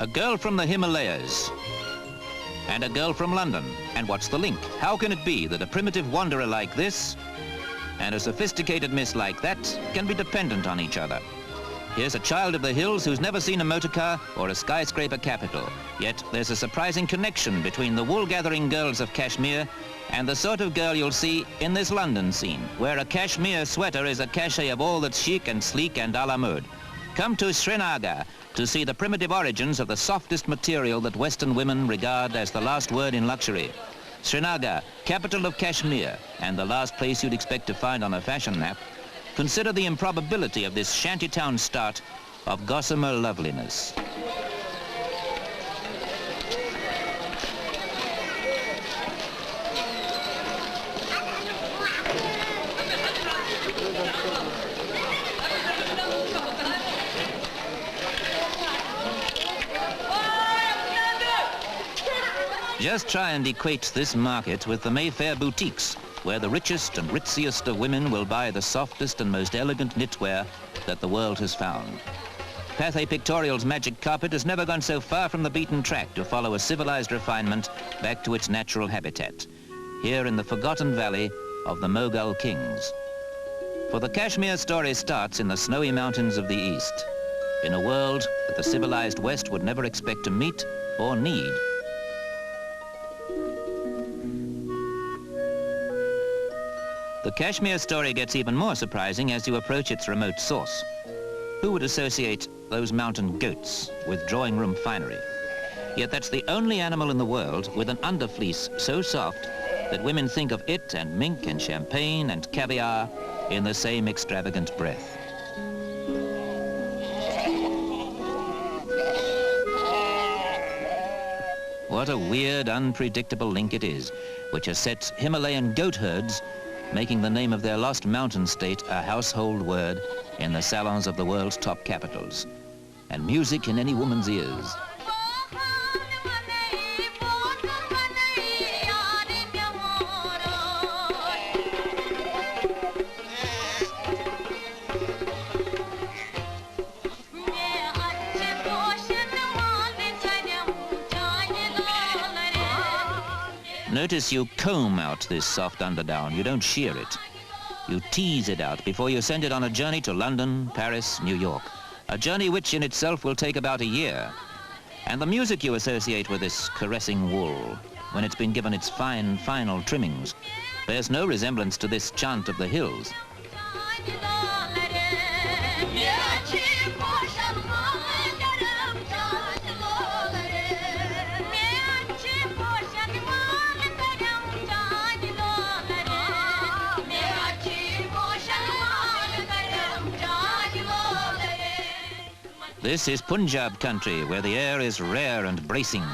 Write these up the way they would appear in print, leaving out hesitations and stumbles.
A girl from the Himalayas and a girl from London. And what's the link? How can it be that a primitive wanderer like this and a sophisticated miss like that can be dependent on each other? Here's a child of the hills who's never seen a motor car or a skyscraper capital. Yet there's a surprising connection between the wool-gathering girls of Kashmir and the sort of girl you'll see in this London scene, where a cashmere sweater is a cachet of all that's chic and sleek and a la mode. Come to Srinagar to see the primitive origins of the softest material that Western women regard as the last word in luxury. Srinagar, capital of Kashmir, and the last place you'd expect to find on a fashion map. Consider the improbability of this shantytown start of gossamer loveliness. Just try and equate this market with the Mayfair boutiques, where the richest and ritziest of women will buy the softest and most elegant knitwear that the world has found. Pathé Pictorial's magic carpet has never gone so far from the beaten track to follow a civilized refinement back to its natural habitat, here in the forgotten valley of the Mughal kings. For the Kashmir story starts in the snowy mountains of the east, in a world that the civilized West would never expect to meet or need. The Kashmir story gets even more surprising as you approach its remote source. Who would associate those mountain goats with drawing room finery? Yet that's the only animal in the world with an underfleece so soft that women think of it and mink and champagne and caviar in the same extravagant breath. What a weird, unpredictable link it is, which has set Himalayan goat herds making the name of their lost mountain state a household word in the salons of the world's top capitals, and music in any woman's ears. Notice you comb out this soft underdown. You don't shear it. You tease it out before you send it on a journey to London, Paris, New York. A journey which in itself will take about a year. And the music you associate with this caressing wool, when it's been given its fine, final trimmings, bears no resemblance to this chant of the hills. This is Punjab country, where the air is rare and bracing.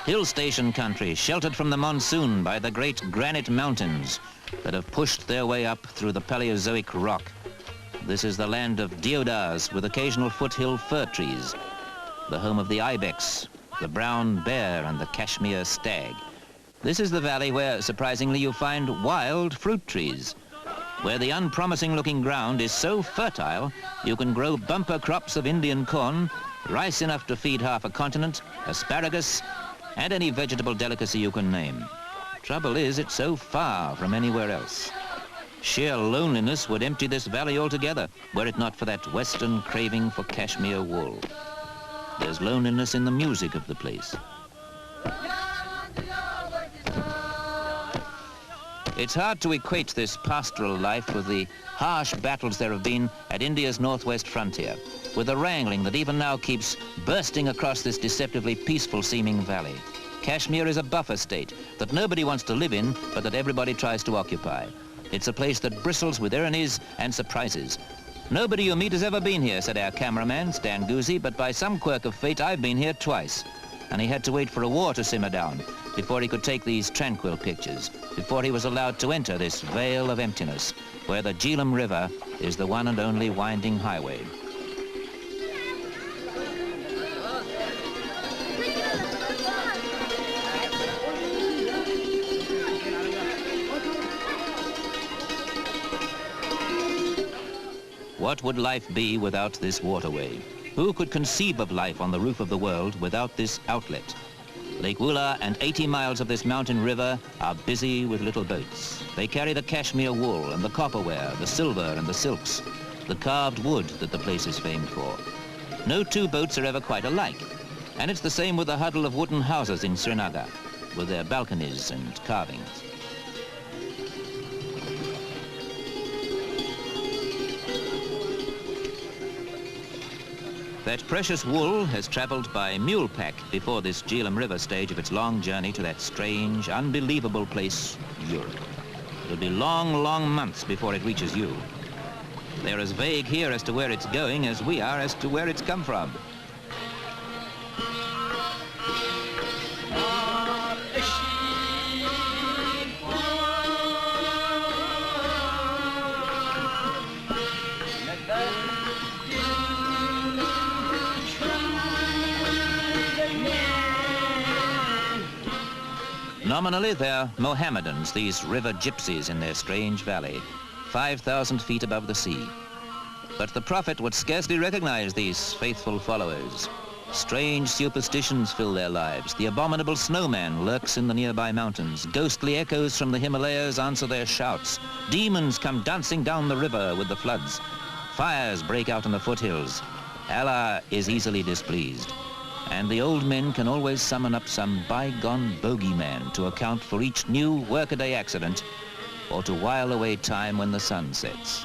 Hill station country, sheltered from the monsoon by the great granite mountains that have pushed their way up through the Paleozoic rock. This is the land of deodars with occasional foothill fir trees, the home of the ibex, the brown bear and the Kashmir stag. This is the valley where, surprisingly, you find wild fruit trees, where the unpromising-looking ground is so fertile you can grow bumper crops of Indian corn, rice enough to feed half a continent, asparagus, and any vegetable delicacy you can name. Trouble is, it's so far from anywhere else. Sheer loneliness would empty this valley altogether, were it not for that Western craving for Kashmir wool. There's loneliness in the music of the place. It's hard to equate this pastoral life with the harsh battles there have been at India's northwest frontier, with the wrangling that even now keeps bursting across this deceptively peaceful-seeming valley. Kashmir is a buffer state that nobody wants to live in, but that everybody tries to occupy. It's a place that bristles with ironies and surprises. Nobody you meet has ever been here, said our cameraman, Stan Guzzi, but by some quirk of fate, I've been here twice. And he had to wait for a war to simmer down before he could take these tranquil pictures, before he was allowed to enter this vale of emptiness, where the Jhelum River is the one and only winding highway. What would life be without this waterway? Who could conceive of life on the roof of the world without this outlet? Lake Woola and 80 miles of this mountain river are busy with little boats. They carry the Kashmir wool and the copperware, the silver and the silks, the carved wood that the place is famed for. No two boats are ever quite alike, and it's the same with the huddle of wooden houses in Srinagar, with their balconies and carvings. That precious wool has travelled by mule pack before this Jhelum River stage of its long journey to that strange, unbelievable place, Europe. It'll be long, long months before it reaches you. They're as vague here as to where it's going as we are as to where it's come from. Nominally, they're Mohammedans, these river gypsies in their strange valley, 5,000 feet above the sea. But the Prophet would scarcely recognize these faithful followers. Strange superstitions fill their lives. The abominable snowman lurks in the nearby mountains. Ghostly echoes from the Himalayas answer their shouts. Demons come dancing down the river with the floods. Fires break out in the foothills. Allah is easily displeased. And the old men can always summon up some bygone bogeyman to account for each new workaday accident or to while away time when the sun sets.